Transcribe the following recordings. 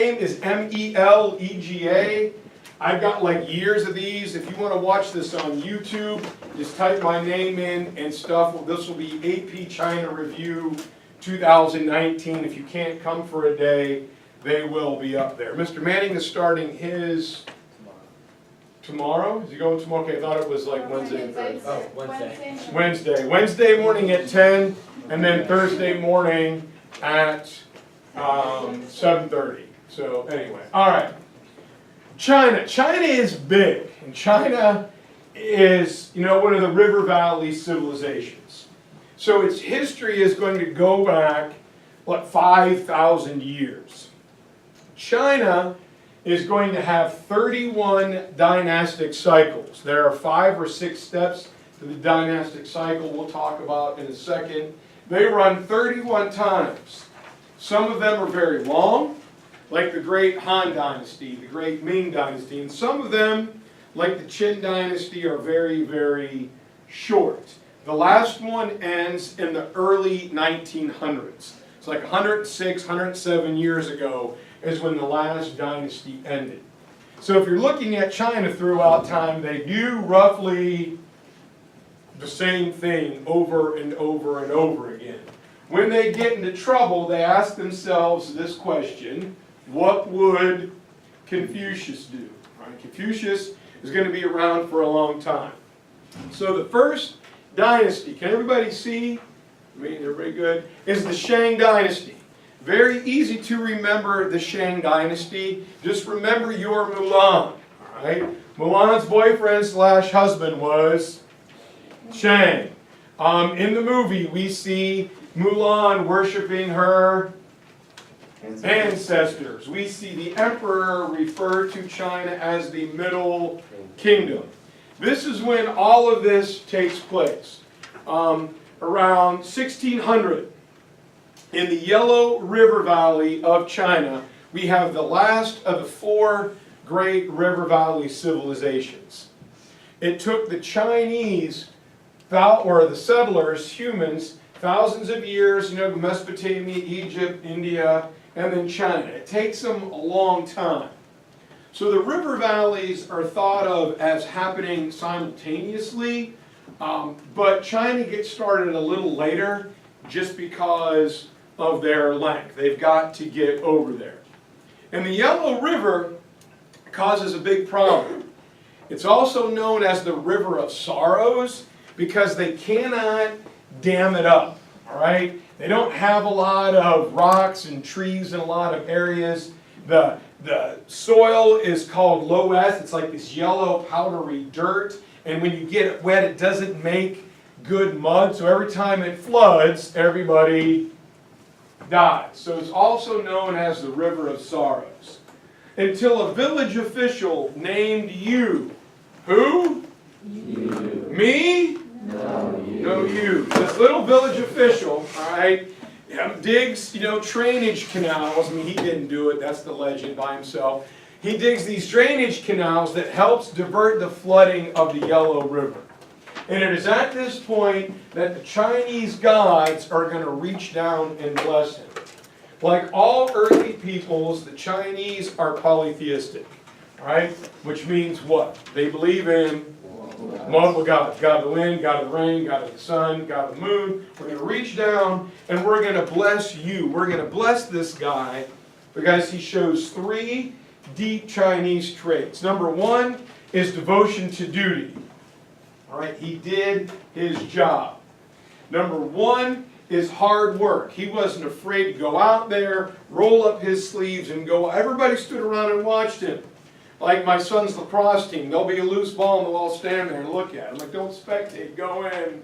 name is Melega. I've got like years of these. If you want to watch this on YouTube, just type my name in and stuff. Well, this will be AP China Review 2019. If you can't come for a day, they will be up there. Mr. Manning is starting his tomorrow. Is he going tomorrow? Okay, I thought it was like Wednesday and Thursday. Oh, Wednesday. Wednesday morning at 10, and then Thursday morning at 7:30. So anyway, all right. China is big, and China is, one of the river valley civilizations. So its history is going to go back, 5,000 years. China is going to have 31 dynastic cycles. There are 5 or 6 steps to the dynastic cycle we'll talk about in a second. They run 31 times. Some of them are very long, like the great Han Dynasty, the great Ming Dynasty, and some of them, like the Qin Dynasty, are very, very short. The last one ends in the early 1900s. It's like 106, 107 years ago is when the last dynasty ended. So if you're looking at China throughout time, they do roughly the same thing over and over and over again. When they get into trouble, they ask themselves this question: what would Confucius do? Right? Confucius is going to be around for a long time. So the first dynasty, can everybody see? Everybody good? Is the Shang dynasty. Very easy to remember the Shang dynasty. Just remember your Mulan. All right? Mulan's boyfriend / husband was Shang. In the movie, we see Mulan worshiping her ancestors. We see the emperor refer to China as the Middle Kingdom. This is when all of this takes place. Around 1600, in the Yellow River Valley of China, we have the last of the 4 great river valley civilizations. It took the Chinese, or the settlers, humans, thousands of years, Mesopotamia, Egypt, India, and then China. It takes them a long time. So the river valleys are thought of as happening simultaneously, but China gets started a little later just because of their length. They've got to get over there. And the Yellow River causes a big problem. It's also known as the River of Sorrows because they cannot dam it up. All right? They don't have a lot of rocks and trees in a lot of areas. The soil is called low S. It's like this yellow powdery dirt. And when you get it wet, it doesn't make good mud. So every time it floods, everybody dies. So it's also known as the River of Sorrows. Until a village official named you. Who? You. Me? No, you. No, you. This little village official, all right, digs, drainage canals. He didn't do it. That's the legend by himself. He digs these drainage canals that helps divert the flooding of the Yellow River. And it is at this point that the Chinese gods are going to reach down and bless him. Like all earthly peoples, the Chinese are polytheistic, right? Which means what? They believe in multiple gods. God of the wind, God of the rain, God of the sun, God of the moon. We're going to reach down and we're going to bless you. We're going to bless this guy because he shows 3 deep Chinese traits. Number 1 is devotion to duty. All right, he did his job. Number 1 is hard work. He wasn't afraid to go out there, roll up his sleeves, and go. Everybody stood around and watched him. Like my son's lacrosse team, there'll be a loose ball and they'll all stand there and look at it. I'm like, don't spectate, go in,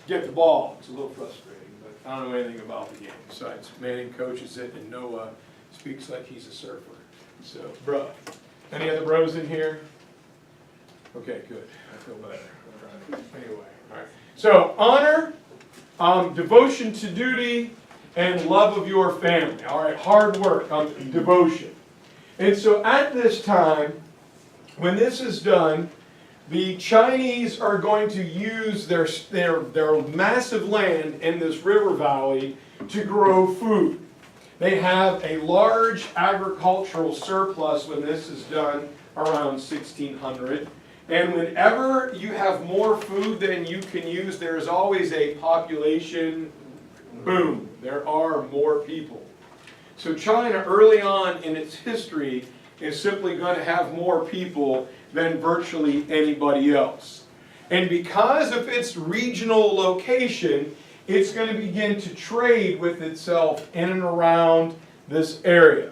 get the ball. It's a little frustrating, but I don't know anything about the game. Besides, Manning coaches it and Noah speaks like he's a surfer. So, bro. Any other bros in here? Okay, good. I feel better. Anyway, all right. So, honor, devotion to duty, and love of your family. All right, hard work, devotion. And so at this time, when this is done, the Chinese are going to use their massive land in this river valley to grow food. They have a large agricultural surplus when this is done around 1600. And whenever you have more food than you can use, there is always a population boom. There are more people. So China, early on in its history, is simply going to have more people than virtually anybody else. And because of its regional location, it's going to begin to trade with itself in and around this area.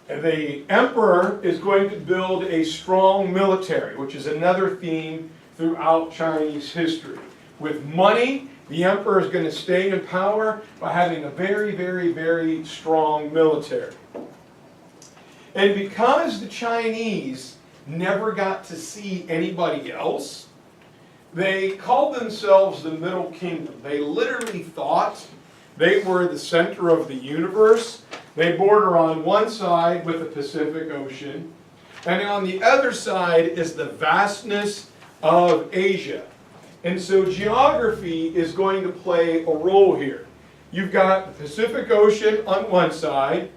The emperor is going to build a strong military, which is another theme throughout Chinese history. With money, the emperor is going to stay in power by having a very, very, very strong military. And because the Chinese never got to see anybody else, they called themselves the Middle Kingdom. They literally thought they were the center of the universe. They border on one side with the Pacific Ocean, and on the other side is the vastness of Asia. And so geography is going to play a role here. You've got the Pacific Ocean on one side,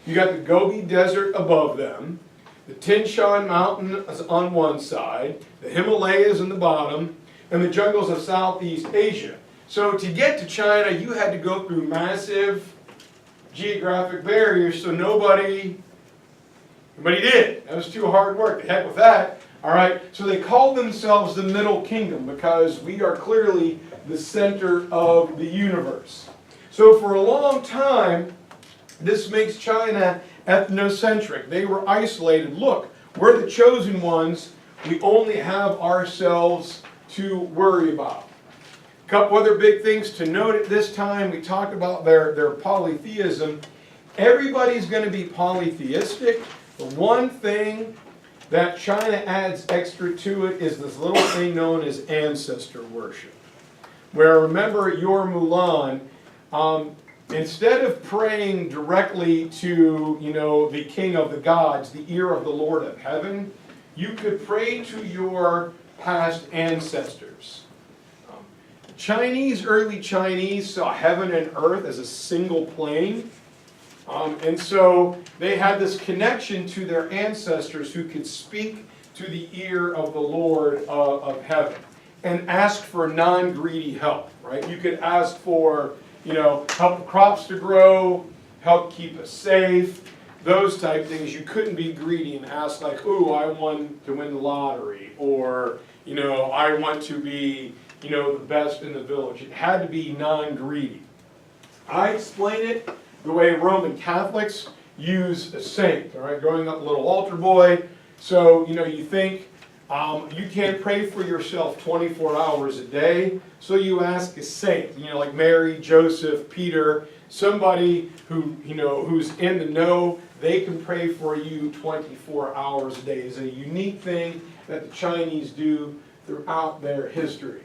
you got the Gobi Desert above them, the Tian Shan Mountain is on one side, the Himalayas in the bottom, and the jungles of Southeast Asia. So to get to China, you had to go through massive geographic barriers, so nobody did. That was too hard work. The heck with that. All right, so they called themselves the Middle Kingdom because we are clearly the center of the universe. So for a long time, this makes China ethnocentric. They were isolated. Look, we're the chosen ones. We only have ourselves to worry about. A couple other big things to note at this time. We talked about their polytheism. Everybody's going to be polytheistic. The one thing that China adds extra to it is this little thing known as ancestor worship. Where, remember, your Mulan, instead of praying directly to, the king of the gods, the ear of the Lord of heaven, you could pray to your past ancestors. Early Chinese saw heaven and earth as a single plane. And so they had this connection to their ancestors who could speak to the ear of the Lord of heaven and ask for non-greedy help, right? You could ask for, help the crops to grow, help keep us safe, those type things. You couldn't be greedy and ask like, ooh, I want to win the lottery, or, I want to be, the best in the village. It had to be non-greedy. I explain it the way Roman Catholics use a saint, all right? Growing up a little altar boy, so, you think you can't pray for yourself 24 hours a day, so you ask a saint, like Mary, Joseph, Peter, somebody who, who's in the know. They can pray for you 24 hours a day. It's a unique thing that the Chinese do throughout their history.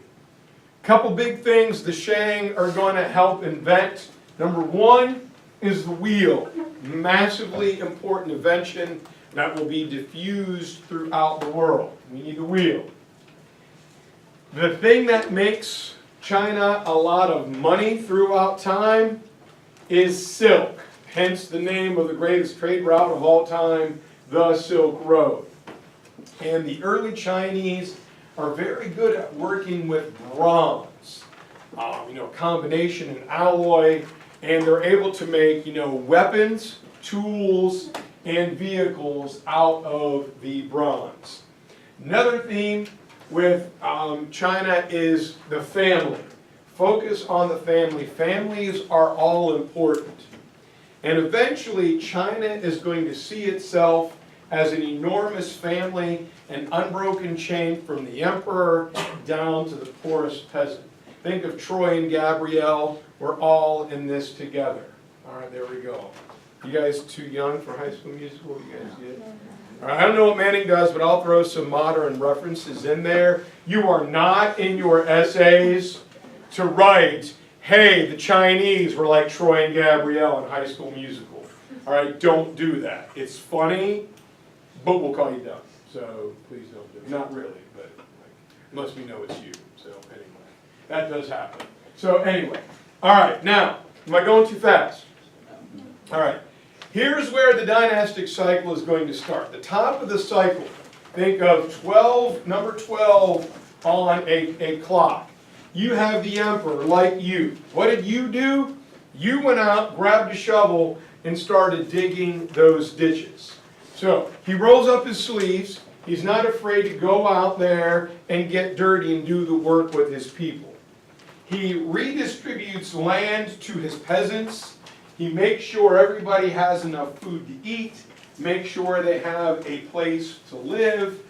Couple big things the Shang are going to help invent. Number one is the wheel. Massively important invention that will be diffused throughout the world. We need the wheel. The thing that makes China a lot of money throughout time is silk. Hence the name of the greatest trade route of all time, the Silk Road. And the early Chinese are very good at working with bronze, combination and alloy, and they're able to make, weapons, tools, and vehicles out of the bronze. Another theme with China is the family. Focus on the family. Families are all important. And eventually, China is going to see itself as an enormous family, an unbroken chain from the emperor down to the poorest peasant. Think of Troy and Gabrielle. We're all in this together. All right, there we go. You guys too young for High School Musical? You guys get? All right, I don't know what Manning does, but I'll throw some modern references in there. You are not in your essays to write, hey, the Chinese were like Troy and Gabrielle in High School Musical. All right, don't do that. It's funny, but we'll call you dumb. So please don't do it. Not really, but unless we know it's you. So anyway, that does happen. So anyway, all right, now, am I going too fast? All right. Here's where the dynastic cycle is going to start. The top of the cycle, think of 12, number 12 on a clock. You have the emperor like you. What did you do? You went out, grabbed a shovel, and started digging those ditches. So he rolls up his sleeves. He's not afraid to go out there and get dirty and do the work with his people. He redistributes land to his peasants. He makes sure everybody has enough food to eat, make sure they have a place to live.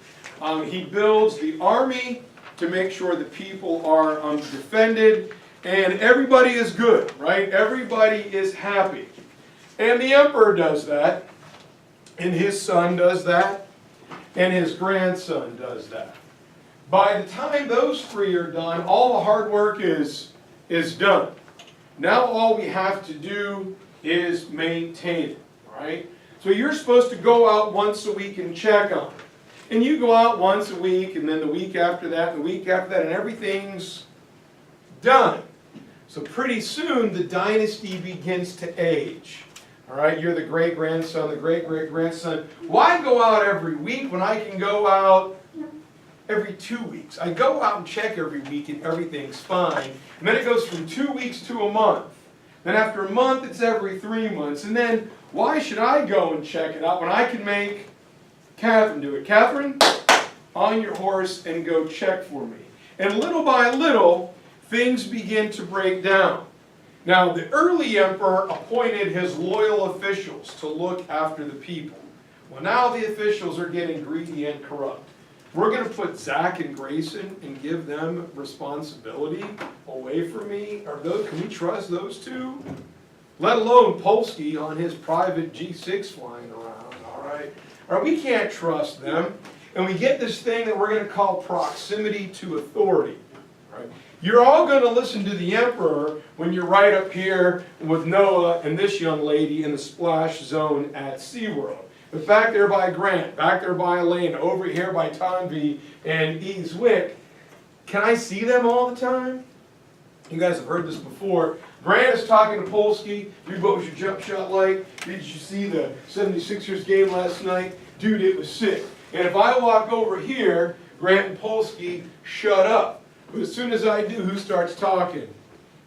He builds the army to make sure the people are defended, and everybody is good, right? Everybody is happy. And the emperor does that, and his son does that, and his grandson does that. By the time those three are done, all the hard work is done. Now all we have to do is maintain it, right? So you're supposed to go out once a week and check on it. And you go out once a week, and then the week after that, and the week after that, and everything's done. So pretty soon the dynasty begins to age. All right, you're the great-grandson, the great-great-grandson. Why go out every week when I can go out every 2 weeks? I go out and check every week and everything's fine. And then it goes from 2 weeks to a month. Then after a month, it's every 3 months. And then, why should I go and check it out when I can make Catherine do it? Catherine, on your horse and go check for me. And little by little, things begin to break down. Now, the early emperor appointed his loyal officials to look after the people. Well, now the officials are getting greedy and corrupt. We're going to put Zach and Grayson and give them responsibility away from me? Can we trust those two? Let alone Polsky on his private G6 flying around, all right? We can't trust them. And we get this thing that we're going to call proximity to authority, right? You're all going to listen to the emperor when you're right up here with Noah and this young lady in the splash zone at SeaWorld. But back there by Grant, back there by Elaine, over here by Tonvi and Eastwick, can I see them all the time? You guys have heard this before. Grant is talking to Polsky. Dude, what was your jump shot like? Did you see the 76ers game last night? Dude, it was sick. And if I walk over here, Grant and Polsky shut up. But as soon as I do, who starts talking?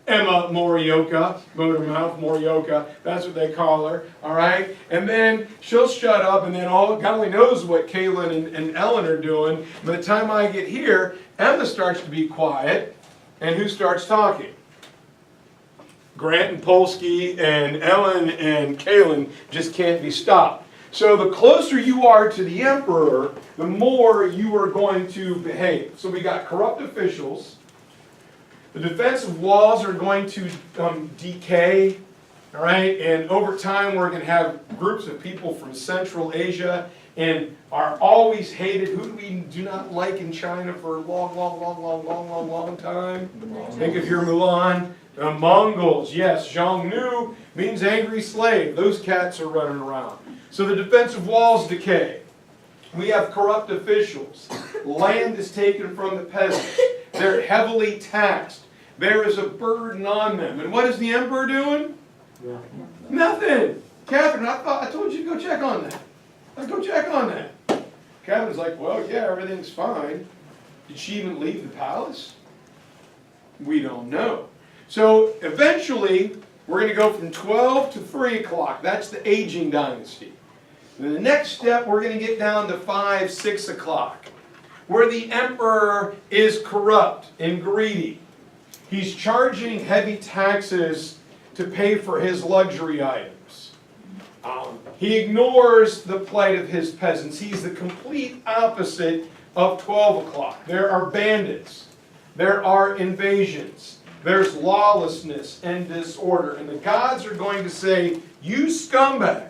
Emma Morioka, Motormouth Morioka, that's what they call her, all right? And then she'll shut up, and then God only knows what Kaylin and Ellen are doing. By the time I get here, Emma starts to be quiet, and who starts talking? Grant and Polsky and Ellen and Kaylin just can't be stopped. So the closer you are to the emperor, the more you are going to behave. So we got corrupt officials. The defensive walls are going to decay, all right? And over time, we're going to have groups of people from Central Asia and are always hated. Who do we do not like in China for a long time? Think of your Mulan. The Mongols, yes. Xiongnu means angry slave. Those cats are running around. So the defensive walls decay. We have corrupt officials. Land is taken from the peasants. They're heavily taxed. There is a burden on them. And what is the emperor doing? Nothing. Catherine, I told you to go check on that. Let's go check on that. Catherine's like, well, yeah, everything's fine. Did she even leave the palace? We don't know. So eventually, we're going to go from 12 to 3 o'clock. That's the aging dynasty. And the next step, we're going to get down to 5, 6 o'clock, where the emperor is corrupt and greedy. He's charging heavy taxes to pay for his luxury items. He ignores the plight of his peasants. He's the complete opposite of 12 o'clock. There are bandits. There are invasions. There's lawlessness and disorder. And the gods are going to say, you scumbag,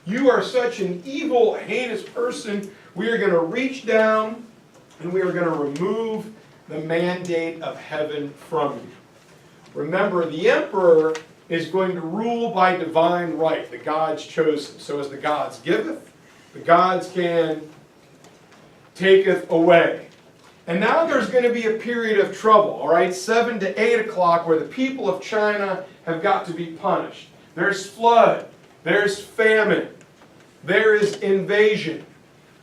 you are such an evil, heinous person. We are going to reach down and we are going to remove the mandate of heaven from you. Remember, the emperor is going to rule by divine right. The gods chose him. So as the gods giveth, the gods can taketh away. And now there's going to be a period of trouble, all right, 7 to 8 o'clock, where the people of China have got to be punished. There's flood. There's famine. There is invasion.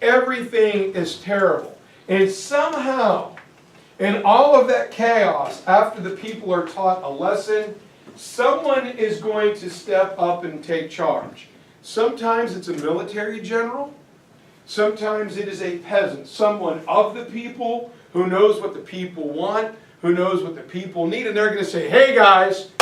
Everything is terrible. And somehow, in all of that chaos, after the people are taught a lesson, someone is going to step up and take charge. Sometimes it's a military general. Sometimes it is a peasant, someone of the people who knows what the people want, who knows what the people need, and they're going to say, hey guys,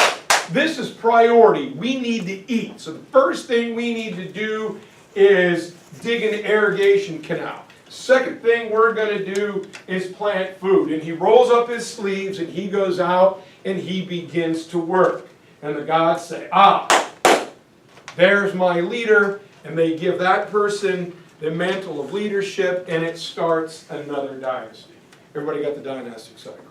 this is priority. We need to eat. So the first thing we need to do is dig an irrigation canal. Second thing we're going to do is plant food. And he rolls up his sleeves and he goes out and he begins to work. And the gods say, there's my leader. And they give that person the mantle of leadership, and it starts another dynasty. Everybody got the dynastic cycle.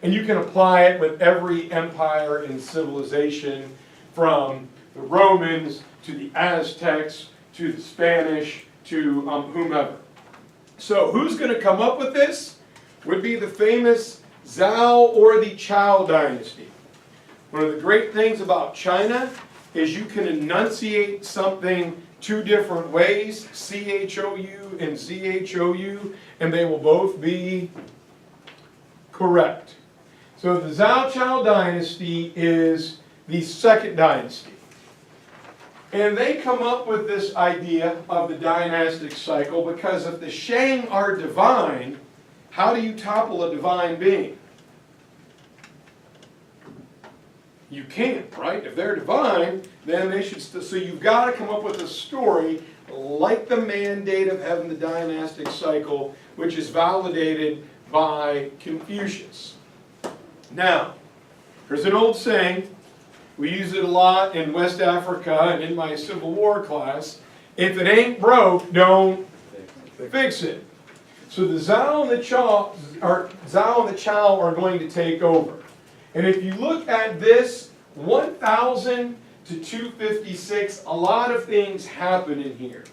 And you can apply it with every empire and civilization, from the Romans to the Aztecs to the Spanish to whomever. So who's going to come up with this? Would be the famous Zhao or the Chou dynasty. One of the great things about China is you can enunciate something two different ways, C-H-O-U and Z-H-O-U, and they will both be correct. So the Zhao Chou dynasty is the second dynasty. And they come up with this idea of the dynastic cycle because if the Shang are divine, how do you topple a divine being? You can't, right? If they're divine, then they should so you've got to come up with a story like the mandate of having the dynastic cycle, which is validated by Confucius. Now, there's an old saying, we use it a lot in West Africa and in my Civil War class, if it ain't broke, don't fix it. So the Zhao and the Chou are going to take over. And if you look at this, 1000 to 256, a lot of things happen in here.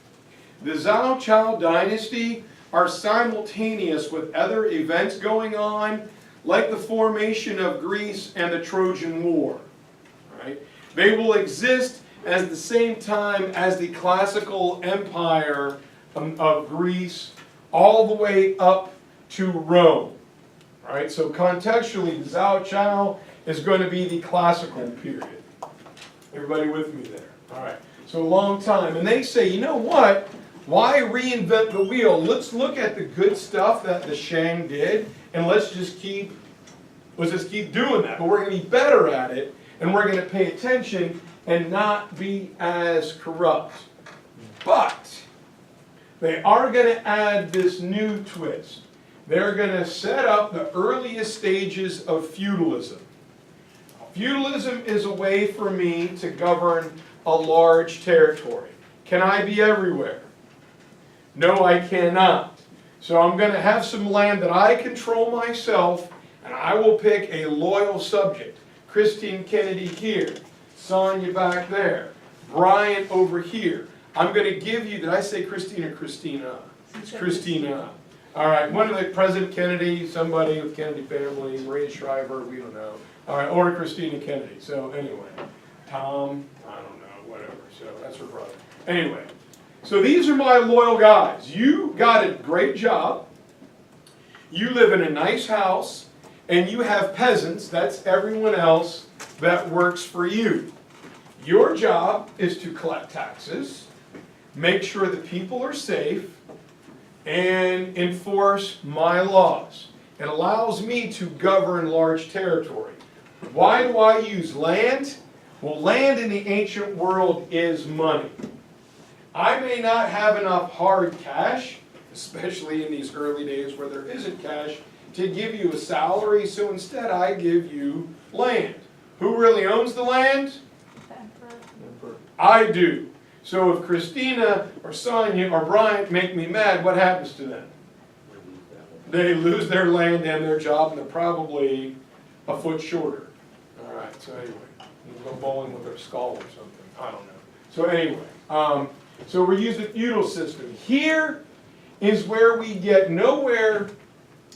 The Zhao Chou dynasty are simultaneous with other events going on, like the formation of Greece and the Trojan War. Right? They will exist at the same time as the classical empire of Greece, all the way up to Rome. Right? So contextually, the Zhao Chou is going to be the classical period. Everybody with me there? All right. So a long time. And they say, you know what? Why reinvent the wheel? Let's look at the good stuff that the Shang did, and let's just keep doing that. But we're going to be better at it, and we're going to pay attention and not be as corrupt. But they are going to add this new twist. They're going to set up the earliest stages of feudalism. Feudalism is a way for me to govern a large territory. Can I be everywhere? No, I cannot. So I'm going to have some land that I control myself, and I will pick a loyal subject. Christine Kennedy here, Sonia back there, Brian over here. I'm going to give you, did I say Christine or Christina? It's Christina. All right, one of the President Kennedy, somebody with Kennedy family, Maria Shriver, we don't know. All right, or Christina Kennedy. So anyway, Tom, I don't know, whatever. So that's her brother. Anyway, so these are my loyal guys. You got a great job. You live in a nice house, and you have peasants. That's everyone else that works for you. Your job is to collect taxes, make sure the people are safe, and enforce my laws. It allows me to govern large territory. Why do I use land? Well, land in the ancient world is money. I may not have enough hard cash, especially in these early days where there isn't cash, to give you a salary, so instead I give you land. Who really owns the land? Emperor. I do. So if Christina or Sonia or Brian make me mad, what happens to them? They lose their land and their job, and they're probably a foot shorter. All right, so anyway, we'll go bowling with their skull or something. I don't know. So anyway, so we're using the feudal system. Here is where we get nowhere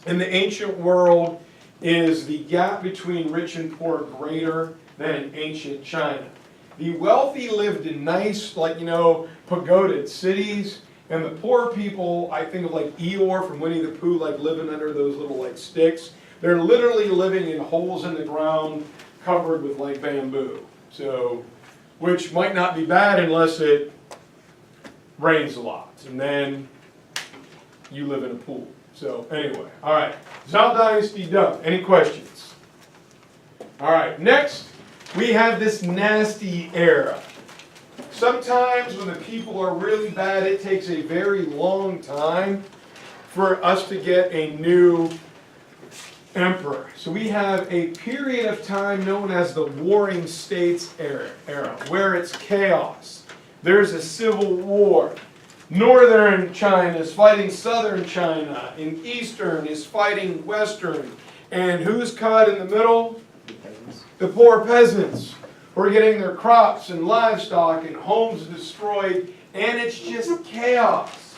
in the ancient world is the gap between rich and poor greater than in ancient China. The wealthy lived in nice, like, pagoda cities, and the poor people, I think of like Eeyore from Winnie the Pooh, like living under those little like sticks. They're literally living in holes in the ground covered with like bamboo. So, which might not be bad unless it rains a lot, and then you live in a pool. So anyway, all right, Zhao Dynasty done. Any questions? All right, next we have this nasty era. Sometimes when the people are really bad, it takes a very long time for us to get a new emperor. So we have a period of time known as the Warring States era, where it's chaos. There's a civil war. Northern China is fighting southern China, and eastern is fighting western. And who's caught in the middle? The poor peasants who are getting their crops and livestock and homes destroyed, and it's just chaos.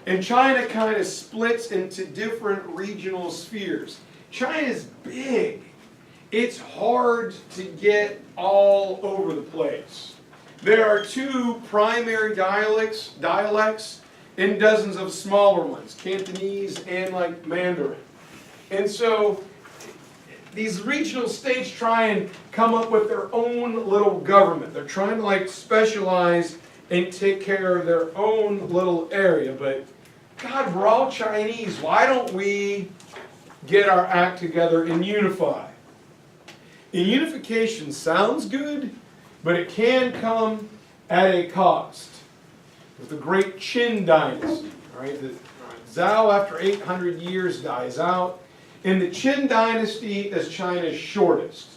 And China kind of splits into different regional spheres. China's big. It's hard to get all over the place. There are two primary dialects and dozens of smaller ones, Cantonese and like Mandarin. And so these regional states try and come up with their own little government. They're trying to like specialize and take care of their own little area. But God, we're all Chinese. Why don't we get our act together and unify? And unification sounds good, but it can come at a cost. With the great Qin dynasty, right? Zhao, after 800 years, dies out. And the Qin dynasty is China's shortest.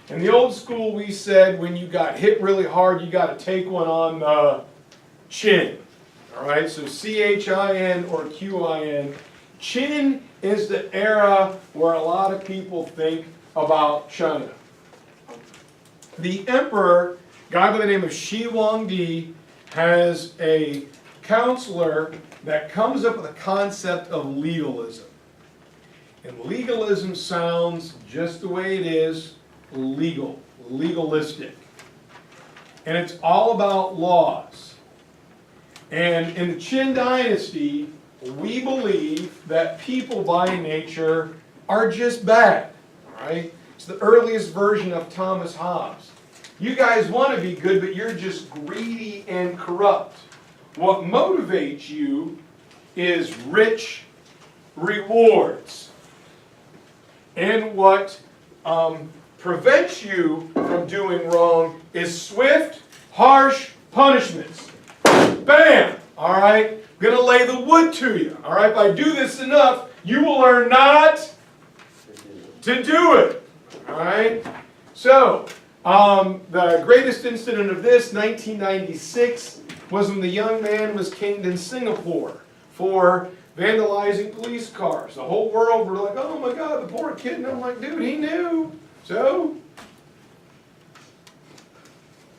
In the old school, we said when you got hit really hard, you got to take one on the chin. All right, so C-H-I-N or Q-I-N. Qin is the era where a lot of people think about China. The emperor, a guy by the name of Shi Huangdi, has a counselor that comes up with a concept of legalism. And legalism sounds just the way it is, legal, legalistic. And it's all about laws. And in the Qin dynasty, we believe that people by nature are just bad. All right? It's the earliest version of Thomas Hobbes. You guys want to be good, but you're just greedy and corrupt. What motivates you is rich rewards. And what prevents you from doing wrong is swift, harsh punishments. Bam! All right? I'm going to lay the wood to you. All right? If I do this enough, you will learn not to do it. All right? So, the greatest incident of this, 1996, was when the young man was caned in Singapore for vandalizing police cars. The whole world were like, oh my God, the poor kid. And I'm like, dude, he knew. So,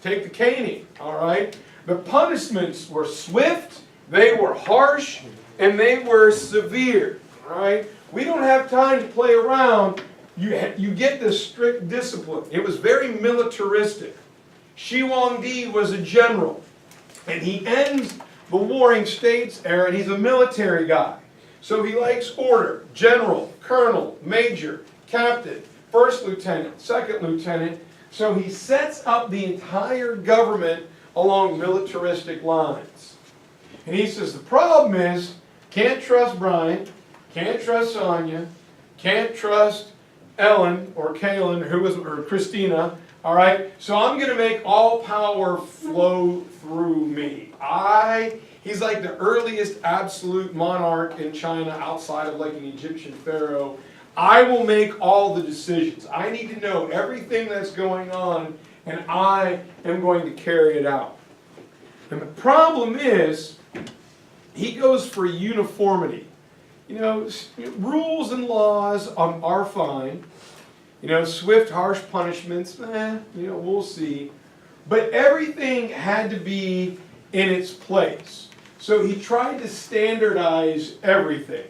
take the caning, all right? The punishments were swift, they were harsh, and they were severe, all right? We don't have time to play around. You get this strict discipline. It was very militaristic. Shi Huangdi was a general, and he ends the Warring States era, and he's a military guy. So he likes order. General, colonel, major, captain, first lieutenant, second lieutenant. So he sets up the entire government along militaristic lines. And he says, the problem is, can't trust Brian, can't trust Sonia, can't trust Ellen or Kaylin, or Christina, all right? So I'm going to make all power flow through me. He's like the earliest absolute monarch in China outside of like an Egyptian pharaoh. I will make all the decisions. I need to know everything that's going on, and I am going to carry it out. And the problem is, he goes for uniformity. You know, rules and laws are fine. You know, swift, harsh punishments, we'll see. But everything had to be in its place. So he tried to standardize everything.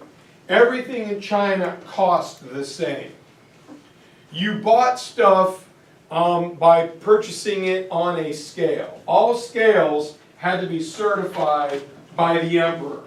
Everything in China cost the same. You bought stuff by purchasing it on a scale. All scales had to be certified by the emperor.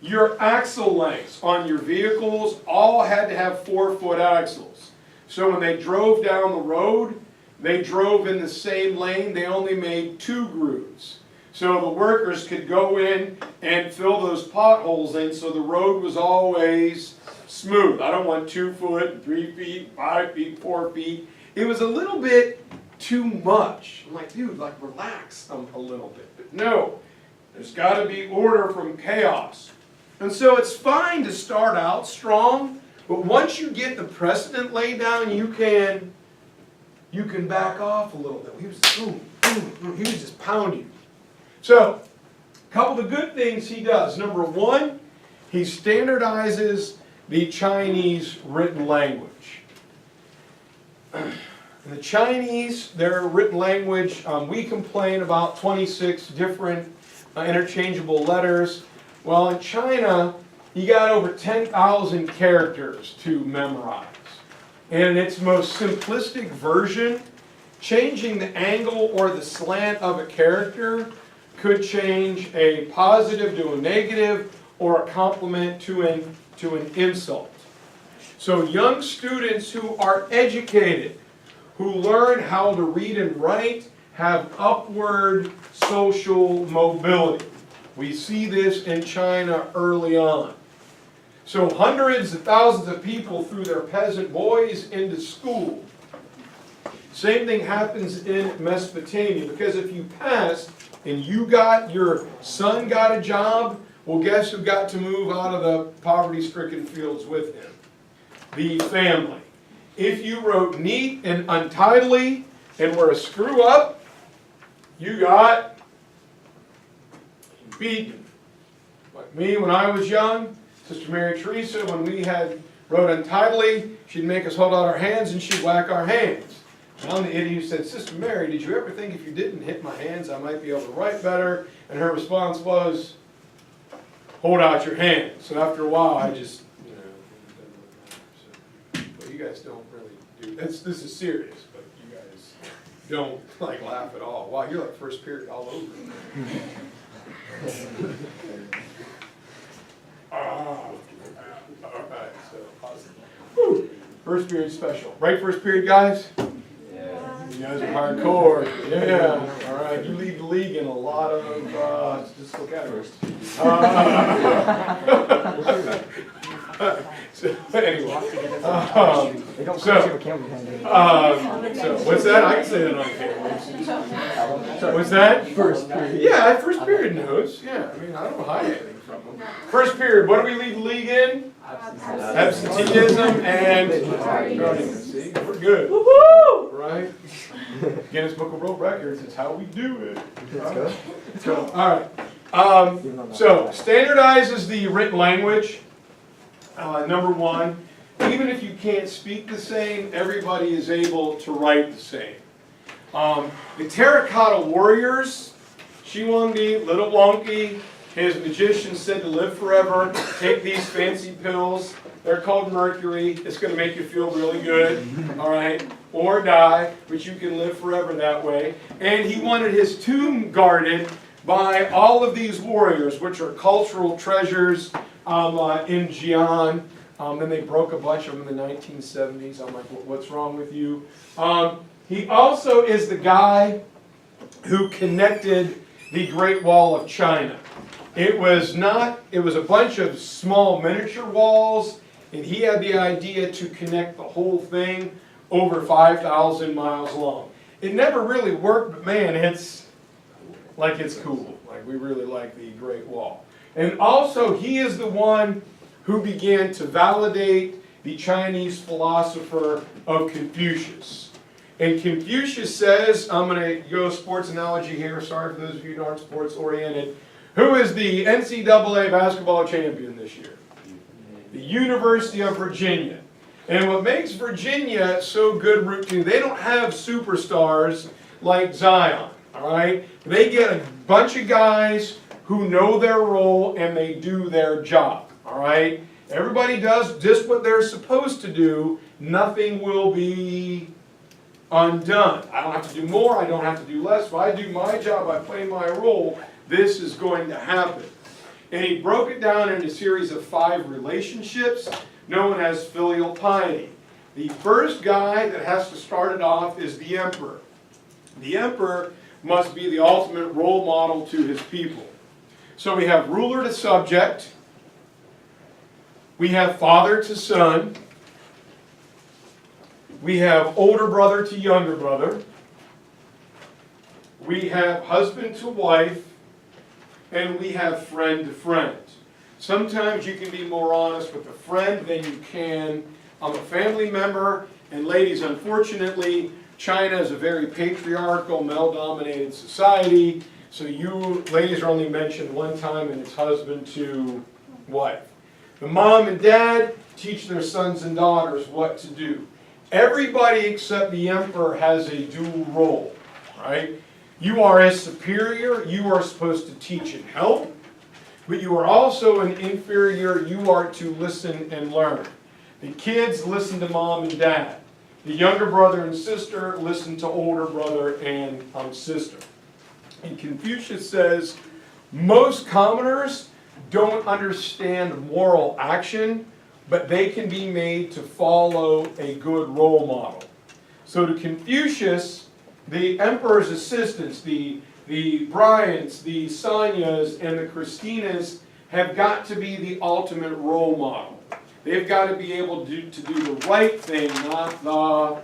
Your axle lengths on your vehicles all had to have 4-foot axles. So when they drove down the road, they drove in the same lane, they only made 2 grooves. So the workers could go in and fill those potholes in so the road was always smooth. I don't want 2 foot, 3 feet, 5 feet, 4 feet. It was a little bit too much. I'm like, dude, like relax a little bit. But no, there's got to be order from chaos. And so it's fine to start out strong, but once you get the precedent laid down, you can back off a little bit. He was boom, boom, boom. He was just pounding. So, a couple of good things he does. Number one, he standardizes the Chinese written language. The Chinese, their written language, we complain about 26 different interchangeable letters. Well, in China, you got over 10,000 characters to memorize. And in its most simplistic version, changing the angle or the slant of a character could change a positive to a negative or a compliment to an insult. So young students who are educated, who learn how to read and write, have upward social mobility. We see this in China early on. So hundreds of thousands of people threw their peasant boys into school. Same thing happens in Mesopotamia, because if you passed and your son got a job, well, guess who got to move out of the poverty-stricken fields with him? The family. If you wrote neat and untidily and were a screw-up, you got beaten. Like me when I was young, Sister Mary Teresa, when we wrote untidily, she'd make us hold out our hands and she'd whack our hands. And I'm the idiot who said, Sister Mary, did you ever think if you didn't hit my hands, I might be able to write better? And her response was, hold out your hands. So after a while, I just, but you guys don't really do this. This is serious, but you guys don't like laugh at all. Wow, you're like first period all over. All right, so awesome. First period special. Right, first period, guys? Yeah. You guys are hardcore. Yeah. All right, you lead the league in a lot of statistical categories. So anyway, so what's that? I can say that on camera. What's that? First period. Yeah, first period knows. Yeah, I mean, I don't hide anything from them. First period, what do we lead the league in? Absenteeism and tardiness. See, we're good. Woohoo! Right? Guinness Book of World Records is how we do it. Let's go. All right. So standardizes the written language. Number one, even if you can't speak the same, everybody is able to write the same. The terracotta warriors, Shiwangdi, Little Wonky, his magician said to live forever, take these fancy pills. They're called mercury. It's going to make you feel really good, all right? Or die, but you can live forever that way. And he wanted his tomb guarded by all of these warriors, which are cultural treasures in Jian. Then they broke a bunch of them in the 1970s. I'm like, what's wrong with you? He also is the guy who connected the Great Wall of China. It was a bunch of small miniature walls, and he had the idea to connect the whole thing over 5,000 miles long. It never really worked, but man, it's cool. Like, we really like the Great Wall. And also, he is the one who began to validate the Chinese philosopher of Confucius. And Confucius says, I'm going to go sports analogy here, sorry for those of you who aren't sports oriented. Who is the NCAA basketball champion this year? The University of Virginia. And what makes Virginia so good, they don't have superstars like Zion, all right? They get a bunch of guys who know their role and they do their job, all right? Everybody does just what they're supposed to do. Nothing will be undone. I don't have to do more, I don't have to do less. If I do my job, I play my role, this is going to happen. And he broke it down into a series of 5 relationships known as filial piety. The first guy that has to start it off is the emperor. The emperor must be the ultimate role model to his people. So we have ruler to subject, we have father to son, we have older brother to younger brother, we have husband to wife, and we have friend to friend. Sometimes you can be more honest with a friend than you can a family member. And ladies, unfortunately, China is a very patriarchal, male-dominated society. So you ladies are only mentioned one time, and it's husband to wife. The mom and dad teach their sons and daughters what to do. Everybody except the emperor has a dual role, right? You are as superior, you are supposed to teach and help, but you are also an inferior, you are to listen and learn. The kids listen to mom and dad. The younger brother and sister listen to older brother and sister. And Confucius says, most commoners don't understand moral action, but they can be made to follow a good role model. So to Confucius, the emperor's assistants, the Bryants, the Sonias, and the Christinas have got to be the ultimate role model. They've got to be able to do the right thing, not the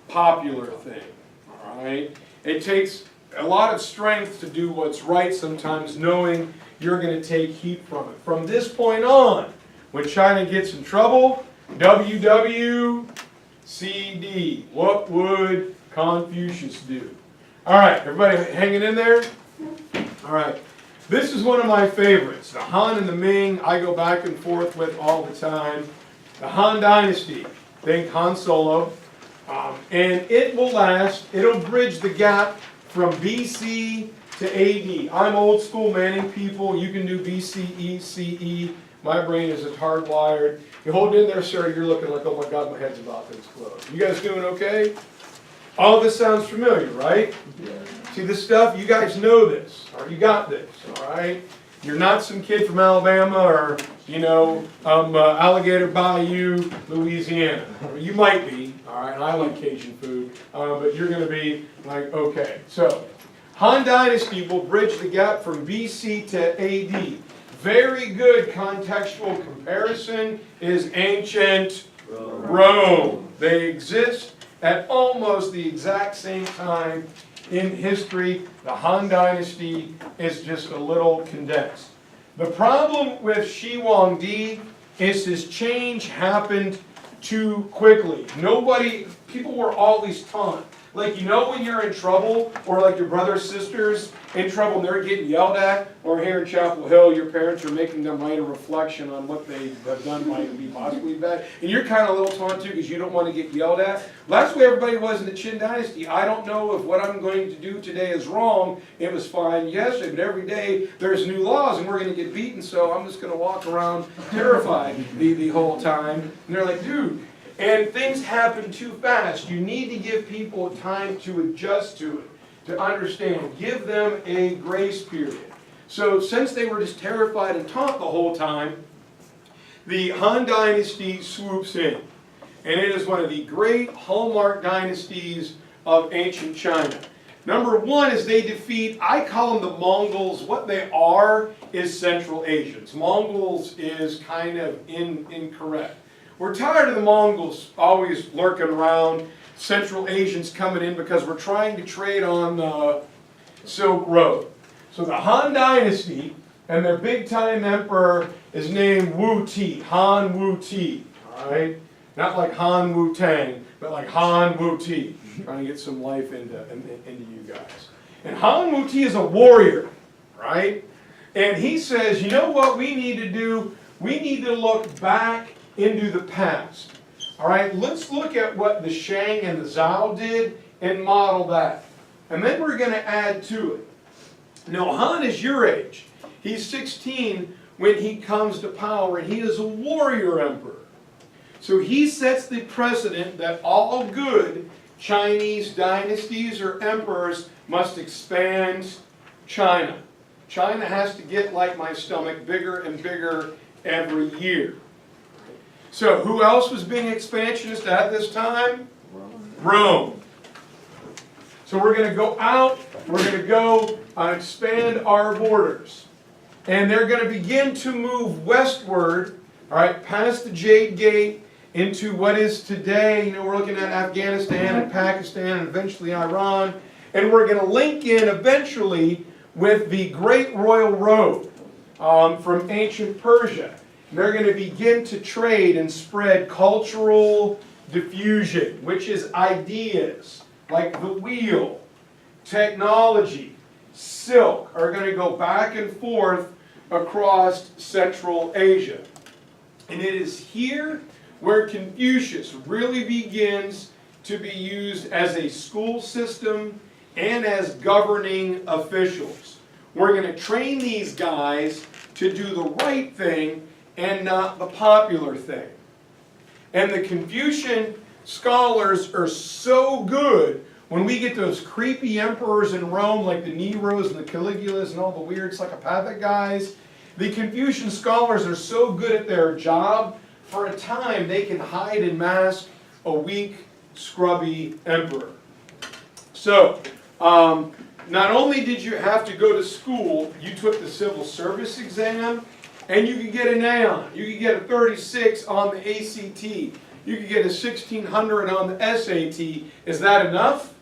popular thing. All right? It takes a lot of strength to do what's right sometimes, knowing you're going to take heat from it. From this point on, when China gets in trouble, WWCD. What would Confucius do? All right, everybody hanging in there? All right. This is one of my favorites. The Han and the Ming, I go back and forth with all the time. The Han Dynasty, think Han Solo. And it will last, it'll bridge the gap from BC to AD. I'm old school Manning people. You can do BCE, CE. My brain is hardwired. You hold it in there, sir, you're looking like, oh my God, my head's about to explode. You guys doing okay? All this sounds familiar, right? Yeah. See this stuff? You guys know this, or you got this, all right? You're not some kid from Alabama or, Alligator Bayou, Louisiana. You might be, all right? And I like Cajun food, but you're going to be like, okay. So, Han Dynasty will bridge the gap from BC to AD. Very good contextual comparison is ancient Rome. They exist at almost the exact same time in history. The Han Dynasty is just a little condensed. The problem with Shi Huangdi is his change happened too quickly. People were always taught. Like, when you're in trouble, or like your brother or sister's in trouble and they're getting yelled at, or here in Chapel Hill, your parents are making them write a reflection on what they have done might be possibly bad, and you're kind of a little torn too because you don't want to get yelled at. Well, that's the way everybody was in the Qin Dynasty. I don't know if what I'm going to do today is wrong. It was fine yesterday, but every day there's new laws and we're going to get beaten, so I'm just going to walk around terrified the whole time. And they're like, dude, and things happen too fast. You need to give people time to adjust to it, to understand. Give them a grace period. So since they were just terrified and taught the whole time, the Han Dynasty swoops in. And it is one of the great hallmark dynasties of ancient China. Number one is they defeat, I call them the Mongols. What they are is Central Asians. Mongols is kind of incorrect. We're tired of the Mongols always lurking around, Central Asians coming in because we're trying to trade on the Silk Road. So the Han Dynasty and their big-time emperor is named Wu Ti, Han Wu Ti, all right? Not like Han Wu Tang, but like Han Wu Ti. Trying to get some life into you guys. And Han Wu Ti is a warrior, right? And he says, you know what we need to do? We need to look back into the past. All right, let's look at what the Shang and the Zhao did and model that. And then we're going to add to it. Now, Han is your age. He's 16 when he comes to power, and he is a warrior emperor. So he sets the precedent that all good Chinese dynasties or emperors must expand China. China has to get, like my stomach, bigger and bigger every year. So who else was being expansionist at this time? Rome. So we're going to go out, we're going to go expand our borders. And they're going to begin to move westward, all right, past the Jade Gate into what is today, you know, we're looking at Afghanistan and Pakistan and eventually Iran. And we're going to link in eventually with the Great Royal Road from ancient Persia. And they're going to begin to trade and spread cultural diffusion, which is ideas like the wheel, technology, silk are going to go back and forth across Central Asia. And it is here where Confucius really begins to be used as a school system and as governing officials. We're going to train these guys to do the right thing and not the popular thing. And the Confucian scholars are so good when we get those creepy emperors in Rome like the Neros and the Caligulas and all the weird psychopathic guys. The Confucian scholars are so good at their job, for a time they can hide and mask a weak, scrubby emperor. So, not only did you have to go to school, you took the civil service exam, and you could get an A on. You could get a 36 on the ACT. You could get a 1600 on the SAT. Is that enough?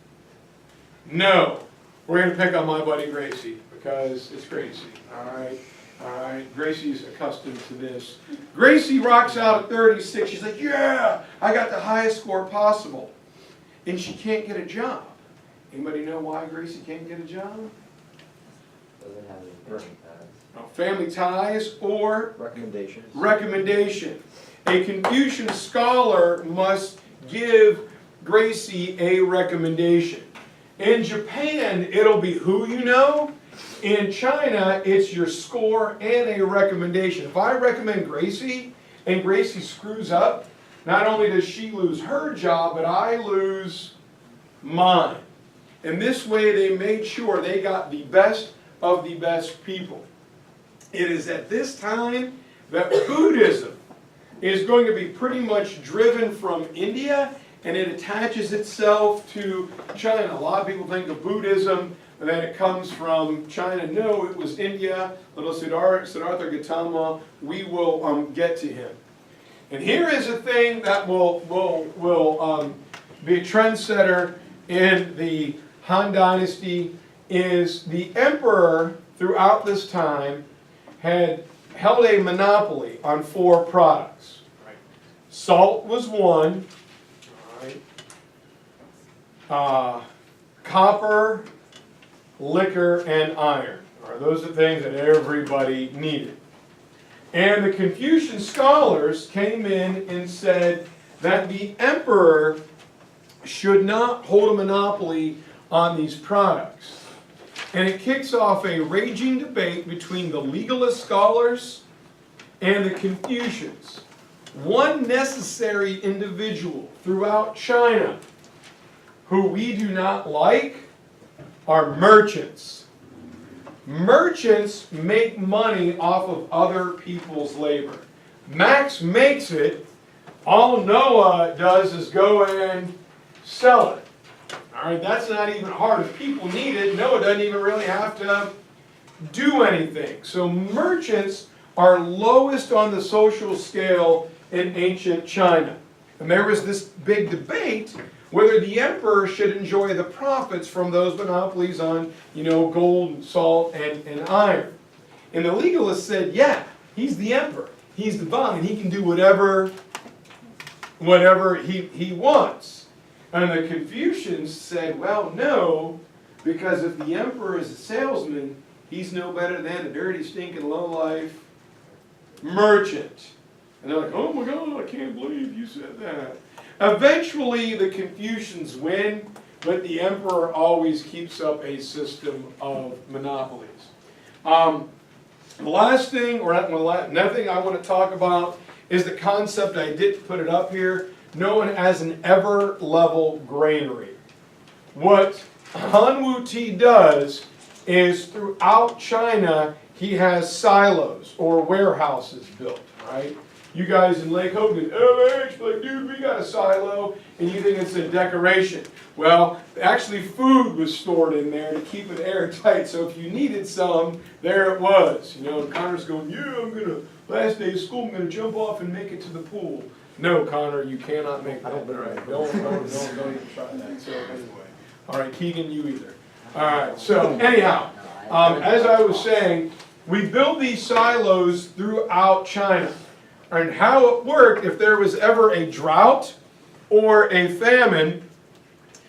No. We're going to pick on my buddy Gracie, because it's Gracie. All right? All right? Gracie's accustomed to this. Gracie rocks out at 36. She's like, yeah, I got the highest score possible. And she can't get a job. Anybody know why Gracie can't get a job? Doesn't have any family ties. No, family ties or Recommendations. recommendation. A Confucian scholar must give Gracie a recommendation. In Japan, it'll be who you know. In China, it's your score and a recommendation. If I recommend Gracie and Gracie screws up, not only does she lose her job, but I lose mine. And this way they made sure they got the best of the best people. It is at this time that Buddhism is going to be pretty much driven from India, and it attaches itself to China. A lot of people think of Buddhism and that it comes from China. No, it was India. Little Siddhartha Gautama, we will get to him. And here is a thing that will be a trendsetter in the Han Dynasty, is the emperor throughout this time had held a monopoly on 4 products. Right. Salt was one. Right. Copper, liquor, and iron. Right. Those are things that everybody needed. And the Confucian scholars came in and said that the emperor should not hold a monopoly on these products. And it kicks off a raging debate between the legalist scholars and the Confucians. One necessary individual throughout China who we do not like are merchants. Merchants make money off of other people's labor. Max makes it. All Noah does is go and sell it. All right, that's not even hard. If people need it, Noah doesn't even really have to do anything. So merchants are lowest on the social scale in ancient China. And there was this big debate whether the emperor should enjoy the profits from those monopolies on, gold, salt, and iron. And the legalists said, yeah, he's the emperor. He's divine. He can do whatever he wants. And the Confucians said, well, no, because if the emperor is a salesman, he's no better than a dirty, stinking, lowlife merchant. And they're like, oh my God, I can't believe you said that. Eventually, the Confucians win, but the emperor always keeps up a system of monopolies. The last thing, or another thing I want to talk about is the concept, I did put it up here, known as an ever-level granary. what Han Wu-Ti does is throughout China, he has silos or warehouses built, right? You guys in Lake Hogan, LH, like, dude, we got a silo, and you think it's a decoration. Well, actually food was stored in there to keep it airtight, so if you needed some, there it was. You know, and Connor's going, yeah, last day of school, I'm gonna jump off and make it to the pool. No, Connor, you cannot make that. Right. Don't even try that. So anyway. All right, Keegan, you either. All right, so anyhow, as I was saying, we build these silos throughout China. And how it worked, if there was ever a drought or a famine,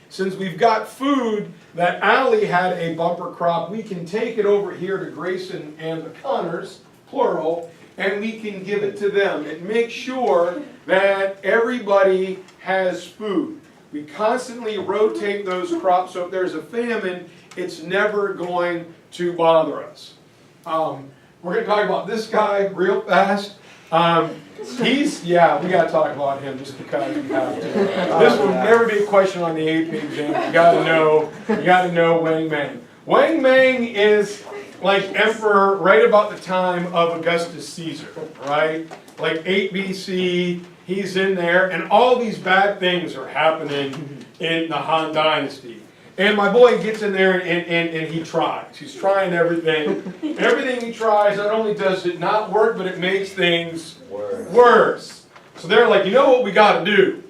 since we've got food that Allie had a bumper crop, we can take it over here to Grayson and the Connors, plural, and we can give it to them and make sure that everybody has food. We constantly rotate those crops, so if there's a famine, it's never going to bother us. We're going to talk about this guy real fast. We got to talk about him just because we have to. This will never be a question on the AP exam. You got to know Wang Mang. Wang Mang is like emperor right about the time of Augustus Caesar, right? Like 8 BC, he's in there, and all these bad things are happening in the Han Dynasty. And my boy gets in there and he tries. He's trying everything. Everything he tries, not only does it not work, but it makes things worse. So they're like, you know what we got to do?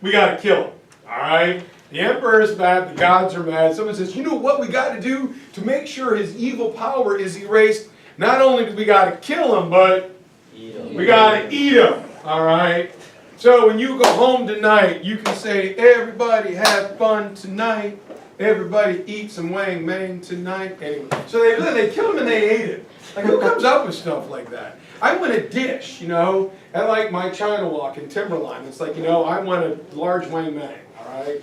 We got to kill him. All right? The emperor is mad. The gods are mad. Someone says, you know what we got to do to make sure his evil power is erased? Not only do we got to kill him, but we got to eat him. All right? So when you go home tonight, you can say, everybody have fun tonight. Everybody eat some Wang Mang tonight. Anyway, so they killed him and they ate it. Like, who comes up with stuff like that? I want a dish, at like my China Walk in Timberline. It's like, I want a large Wang Mang. All right,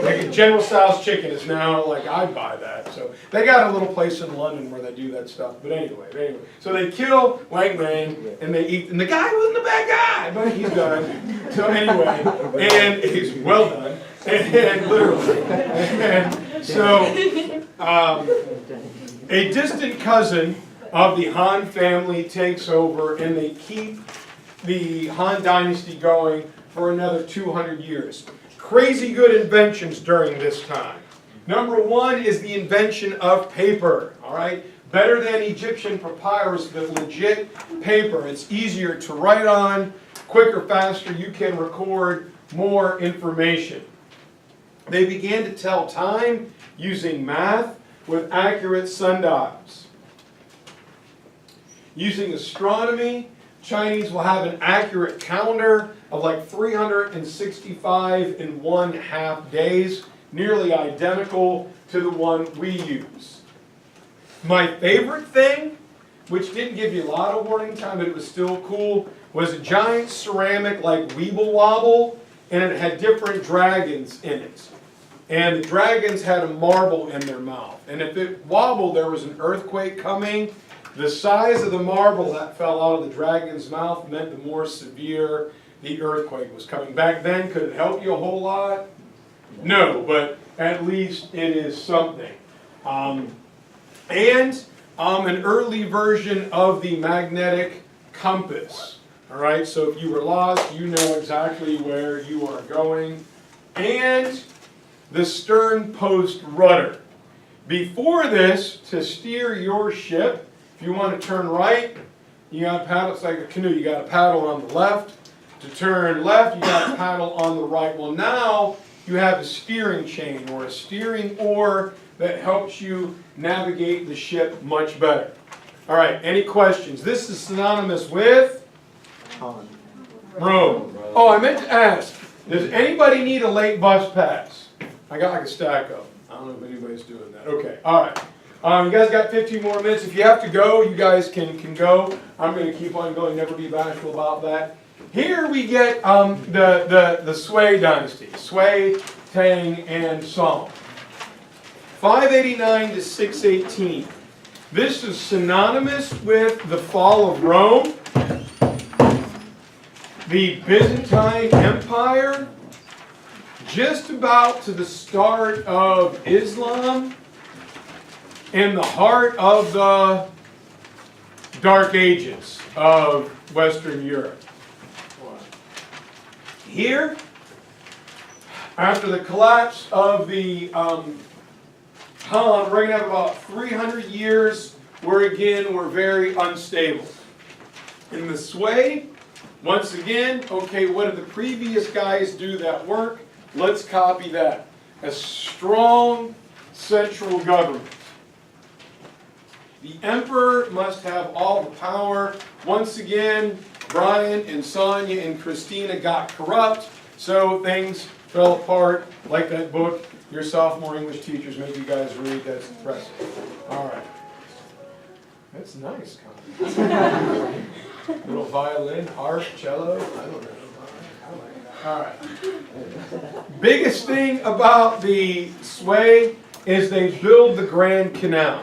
like a General Tso's chicken is now like, I'd buy that. So they got a little place in London where they do that stuff. But anyway, so they kill Wang Mang and they eat, and the guy wasn't a bad guy, but he's done. So anyway, and he's well done, and literally, and so a distant cousin of the Han family takes over, and they keep the Han Dynasty going for another 200 years. Crazy good inventions during this time. Number one is the invention of paper, all right? Better than Egyptian papyrus, but legit paper. It's easier to write on, quicker, faster. You can record more information. They began to tell time using math with accurate sundials. Using astronomy, Chinese will have an accurate calendar of like 365 and 1/2 days, nearly identical to the one we use. My favorite thing, which didn't give you a lot of warning time, but it was still cool, was a giant ceramic like Weeble Wobble, and it had different dragons in it. And the dragons had a marble in their mouth. And if it wobbled, there was an earthquake coming. The size of the marble that fell out of the dragon's mouth meant the more severe the earthquake was coming. Back then, could it help you a whole lot? No, but at least it is something. And an early version of the magnetic compass. All right, so if you were lost, you know exactly where you are going. And the stern post rudder. Before this, to steer your ship, if you want to turn right, you got to paddle. It's like a canoe. You got to paddle on the left. To turn left, you got to paddle on the right. Well, now you have a steering chain or a steering oar that helps you navigate the ship much better. All right, any questions? This is synonymous with Rome. Oh, I meant to ask, does anybody need a late bus pass? I got like a stack of them. I don't know if anybody's doing that. Okay, all right. You guys got 15 more minutes. If you have to go, you guys can go. I'm going to keep on going, never be bashful about that. Here we get the Sui dynasty, Sui, Tang, and Shang. 589 to 618. This is synonymous with the fall of Rome, the Byzantine Empire, just about to the start of Islam and the heart of the Dark Ages of Western Europe. Here, after the collapse of the Han, we're going to have about 300 years where again we're very unstable. In the Sui, once again, okay, what did the previous guys do that work? Let's copy that. A strong central government. The emperor must have all the power. Once again, Brian and Sonia and Christina got corrupt, so things fell apart, like that book your sophomore English teachers make you guys read. That's impressive. All right. That's nice. Little violin, harp, cello. I don't know. All right. Biggest thing about the Sui is they build the Grand Canal.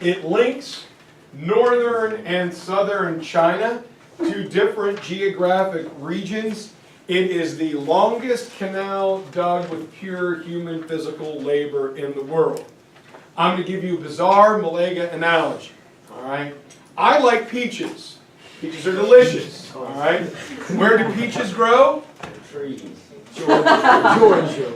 It links northern and southern China to different geographic regions. It is the longest canal dug with pure human physical labor in the world. I'm going to give you a bizarre Malaga analogy. All right. I like peaches. Peaches are delicious. All right. Where do peaches grow? Trees. Georgia.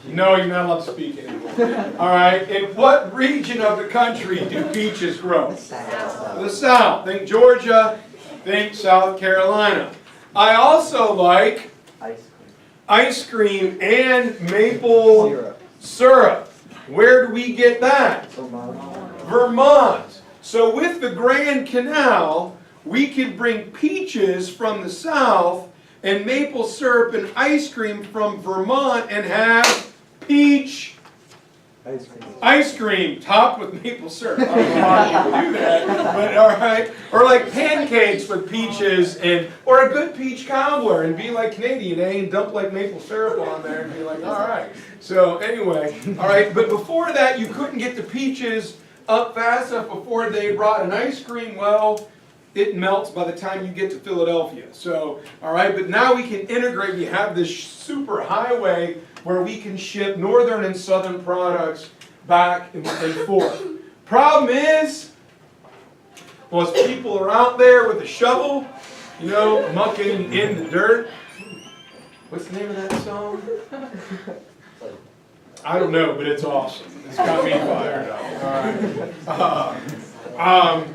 No, you're not allowed to speak anymore. All right. In what region of the country do peaches grow? The South. Think Georgia. Think South Carolina. I also like ice cream and maple syrup. Where do we get that? Vermont. So with the Grand Canal, we could bring peaches from the South and maple syrup and ice cream from Vermont and have peach ice cream topped with maple syrup. I don't know how people do that, but all right. Or like pancakes with peaches, or a good peach cobbler and be like Canadian, and dump like maple syrup on there and be like, all right. So anyway, all right. But before that, you couldn't get the peaches up fast enough before they brought an ice cream. Well, it melts by the time you get to Philadelphia. So, all right. But now we can integrate. We have this super highway where we can ship northern and southern products back and forth. Problem is, well, as people are out there with a shovel, you know, mucking in the dirt. What's the name of that song? I don't know, but it's awesome. It's got me fired up. All right.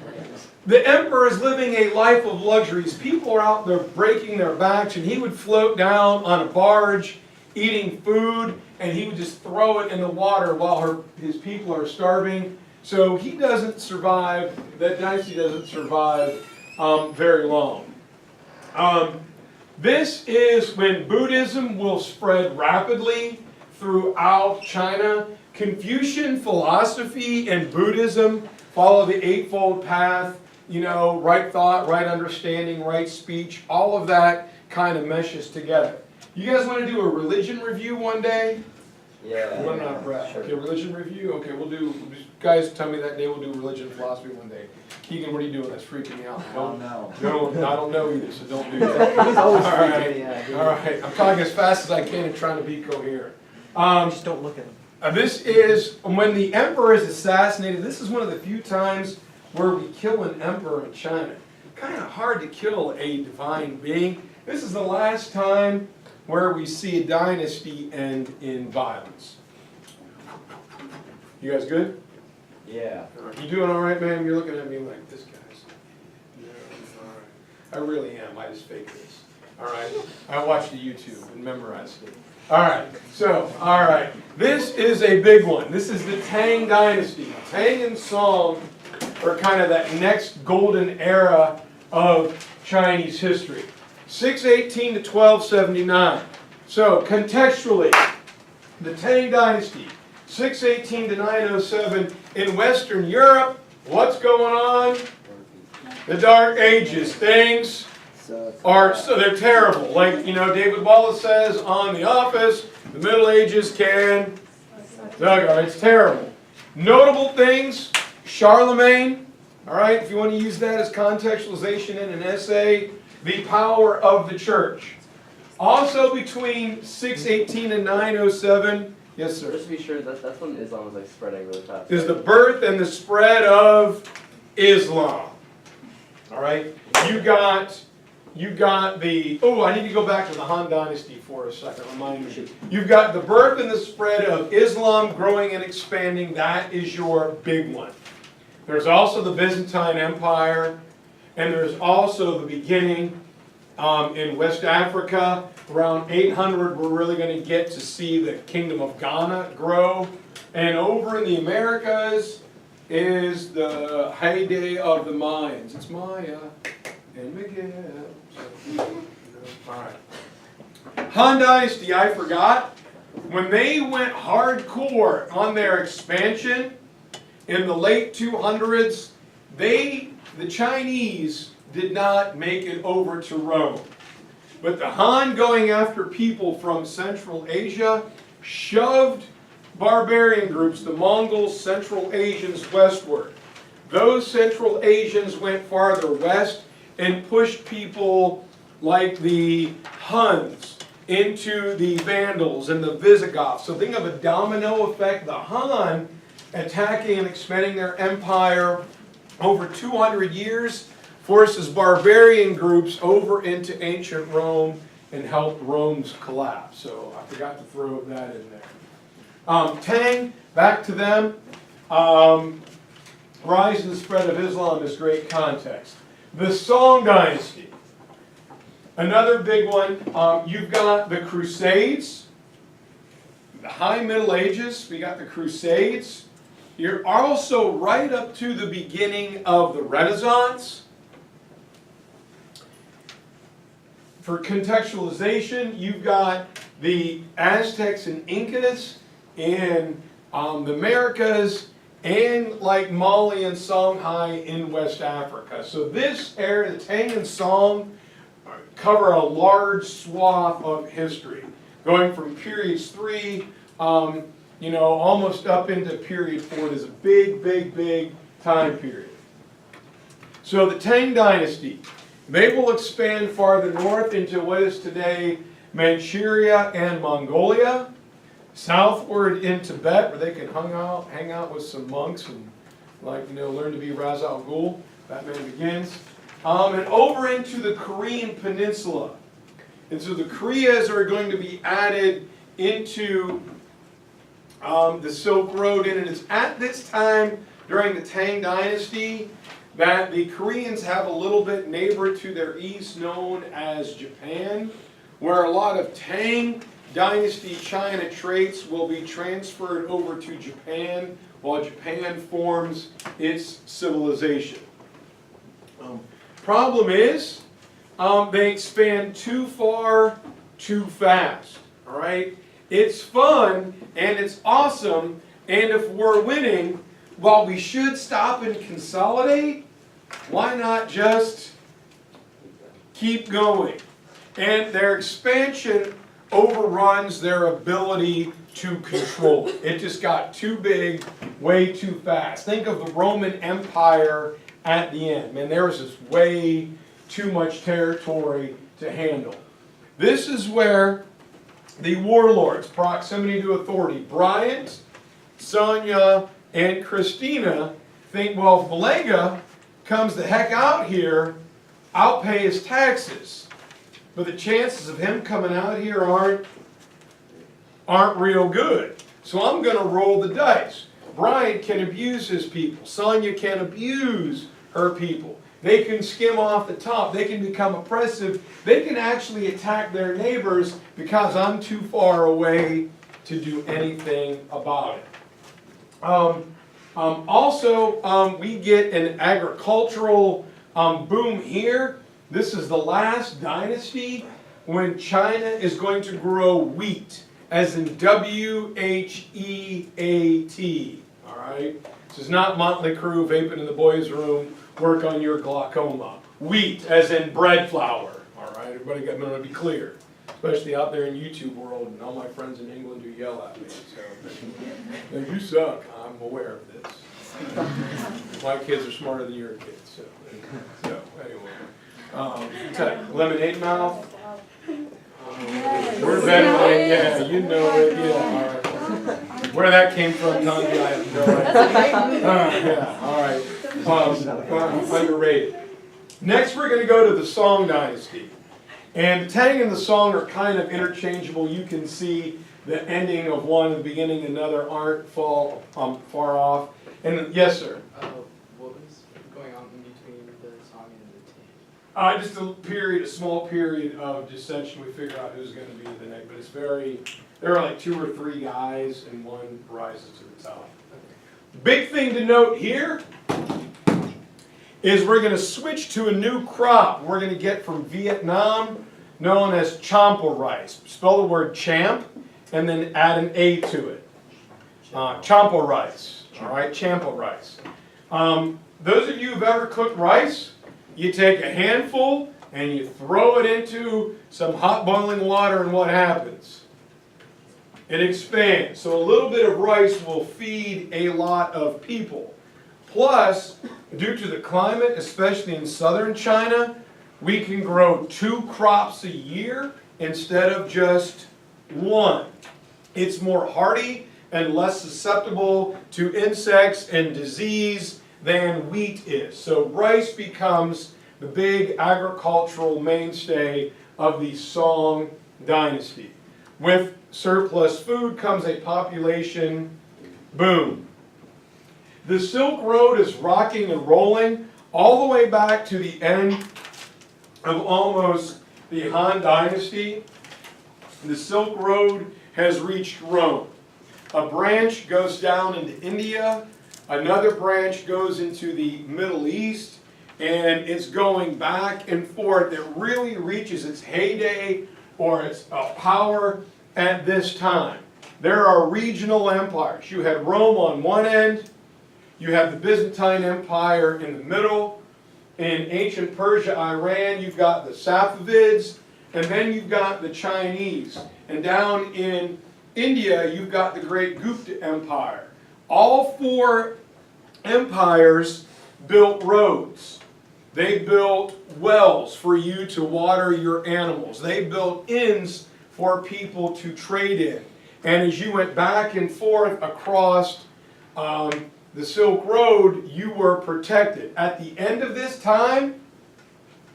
The emperor is living a life of luxuries. People are out there breaking their backs, and he would float down on a barge eating food, and he would just throw it in the water while his people are starving. So he doesn't survive, that dynasty doesn't survive very long. This is when Buddhism will spread rapidly throughout China. Confucian philosophy and Buddhism follow the Eightfold Path, you know, right thought, right understanding, right speech, all of that kind of meshes together. You guys want to do a religion review one day? Yeah. One not breath. Okay, religion review? Okay, we'll do, guys tell me that day we'll do religion and philosophy one day. Keegan, what are you doing? That's freaking me out. Oh, no. No, I don't know either, so don't do that. He's always All right. freaking me out. All right, I'm talking as fast as I can and trying to be coherent. Just don't look at him. This is when the emperor is assassinated. This is one of the few times where we kill an emperor in China. Kind of hard to kill a divine being. This is the last time where we see a dynasty end in violence. You guys good? Yeah. You doing all right, man? You're looking at me like, this guy's... Yeah, all right. I really am. I just fake this. All right? I watched the YouTube and memorized it. All right. So, all right. This is a big one. This is the Tang dynasty. Tang and Song are kind of that next golden era of Chinese history. 618 to 1279. So, contextually, the Tang dynasty, 618 to 907 in Western Europe. What's going on? The Dark Ages. Things are, so they're terrible. Like, you know, David Wallace says on The Office, the Middle Ages can, it's terrible. Notable things, Charlemagne, all right, if you want to use that as contextualization in an essay, the power of the church. Also between 618 and 907, yes sir, Just to be sure, that's when Islam was like spreading really fast. is the birth and the spread of Islam. All right, you got the, oh, I need to go back to the Han Dynasty for a second, remind me. You've got the birth and the spread of Islam growing and expanding, that is your big one. There's also the Byzantine Empire, and there's also the beginning in West Africa. Around 800, we're really going to get to see the Kingdom of Ghana grow. And over in the Americas is the heyday of the Mayans. It's Maya and Miguel. All right. Han Dynasty, I forgot. When they went hardcore on their expansion in the late 200s, the Chinese did not make it over to Rome. But the Han, going after people from Central Asia, shoved barbarian groups, the Mongols, Central Asians, westward. Those Central Asians went farther west and pushed people like the Huns into the Vandals and the Visigoths. So think of a domino effect. The Han attacking and expanding their empire over 200 years forces barbarian groups over into ancient Rome and helped Rome's collapse. So I forgot to throw that in there. Tang, back to them. Rise and the spread of Islam is great context. The Shang dynasty, another big one. You've got the Crusades, the High Middle Ages. We got the Crusades. You're also right up to the beginning of the Renaissance. For contextualization, you've got the Aztecs and Incas in the Americas, and like Mali and Songhai in West Africa. So this area, the Tang and Shang, cover a large swath of history, going from periods 3, almost up into period 4. There's a big, big, big time period. So the Tang dynasty, they will expand farther north into what is today Manchuria and Mongolia, southward in Tibet, where they can hang out with some monks and learn to be Ra's al Ghul. Batman Begins. And over into the Korean peninsula. And so the Koreas are going to be added into the Silk Road. And it is at this time during the Tang dynasty that the Koreans have a little bit neighbor to their east known as Japan, where a lot of Tang dynasty China traits will be transferred over to Japan while Japan forms its civilization. Problem is, they expand too far, too fast. All right? It's fun and it's awesome, and if we're winning, while we should stop and consolidate, why not just keep going? And their expansion overruns their ability to control it. It just got too big, way too fast. Think of the Roman Empire at the end. Man, there was just way too much territory to handle. This is where the warlords, proximity to authority, Bryant, Sonia, and Christina think, well, if Malega comes the heck out here, I'll pay his taxes. But the chances of him coming out here aren't real good. So I'm going to roll the dice. Bryant can abuse his people. Sonia can abuse her people. They can skim off the top. They can become oppressive. They can actually attack their neighbors because I'm too far away to do anything about it. We get an agricultural boom here. This is the last dynasty when China is going to grow wheat, as in W-H-E-A-T. All right? This is not Motley Crue, vaping in the boys' room, work on your glaucoma. Wheat, as in bread flour. All right? Everybody got to be clear, especially out there in YouTube world, and all my friends in England who yell at me. So, you suck. I'm aware of this. My kids are smarter than your kids. So anyway. Lemonade mouth. We're veteran, yeah, you know it, yeah, all right. Where that came from, Tang, I have no idea. Yeah, all right. Underrated. Next, we're going to go to the Song dynasty. And the Tang and the Song are kind of interchangeable. You can see the ending of one and the beginning of another aren't far off. And yes, sir. What was going on in between the Song and the Tang? Just a small period of dissension. We figure out who's going to be the next, but it's there are like 2 or 3 guys, and one rises to the top. Big thing to note here is we're going to switch to a new crop we're going to get from Vietnam, known as champa rice. Spell the word champ, and then add an A to it. Champa rice. All right, champa rice. Those of you who've ever cooked rice, you take a handful and you throw it into some hot boiling water, and what happens? It expands. So a little bit of rice will feed a lot of people. Plus, due to the climate, especially in southern China, we can grow 2 crops a year instead of just 1. It's more hardy and less susceptible to insects and disease than wheat is. So rice becomes the big agricultural mainstay of the Song dynasty. With surplus food comes a population boom. The Silk Road is rocking and rolling all the way back to the end of almost the Han Dynasty. The Silk Road has reached Rome. A branch goes down into India, another branch goes into the Middle East, and it's going back and forth. It really reaches its heyday or its power at this time. There are regional empires. You had Rome on one end, you have the Byzantine Empire in the middle. In ancient Persia, Iran, you've got the Safavids, and then you've got the Chinese. And down in India, you've got the great Gupta Empire. All 4 empires built roads. They built wells for you to water your animals. They built inns for people to trade in. And as you went back and forth across the Silk Road, you were protected. At the end of this time,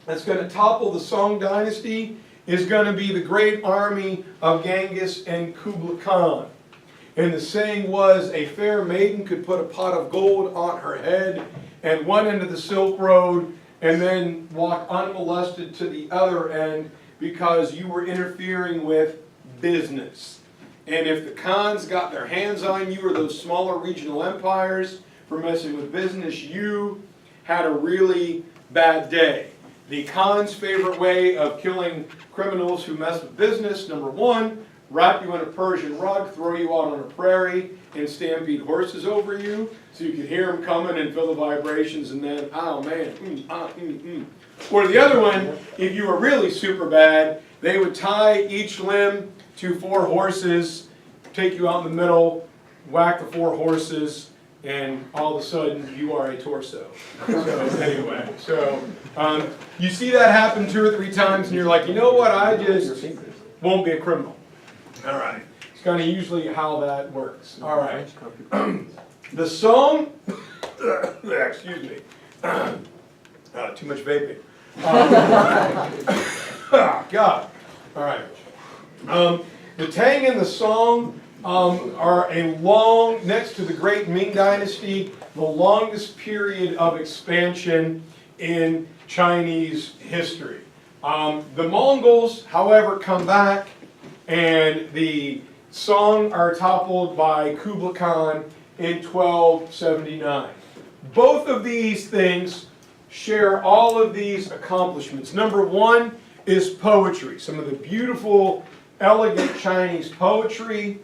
that's going to topple the Song dynasty, is going to be the great army of Genghis and Kublai Khan. And the saying was, a fair maiden could put a pot of gold on her head and one end of the Silk Road and then walk unmolested to the other end because you were interfering with business. And if the Khans got their hands on you or those smaller regional empires for messing with business, you had a really bad day. The Khan's favorite way of killing criminals who mess with business, number 1, wrap you in a Persian rug, throw you out on a prairie, and stampede horses over you so you could hear them coming and feel the vibrations, and then, oh man, Or the other one, if you were really super bad, they would tie each limb to 4 horses, take you out in the middle, whack the 4 horses, and all of a sudden you are a torso. So anyway, you see that happen 2 or 3 times, and you're like, you know what, I just won't be a criminal. All right. It's kind of usually how that works. All right. The Song, excuse me, too much vaping. God. All right. The Tang and the Song are next to the Great Ming Dynasty, the longest period of expansion in Chinese history. The Mongols, however, come back, and the Song are toppled by Kublai Khan in 1279. Both of these things share all of these accomplishments. Number 1 is poetry, some of the beautiful, elegant Chinese poetry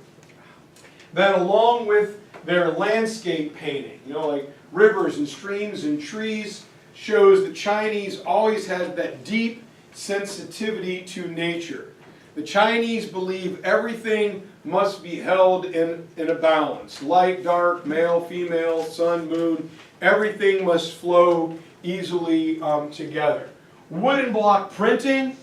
that, along with their landscape painting, like rivers and streams and trees, shows the Chinese always had that deep sensitivity to nature. The Chinese believe everything must be held in a balance. Light, dark, male, female, sun, moon, everything must flow easily together. Wooden block printing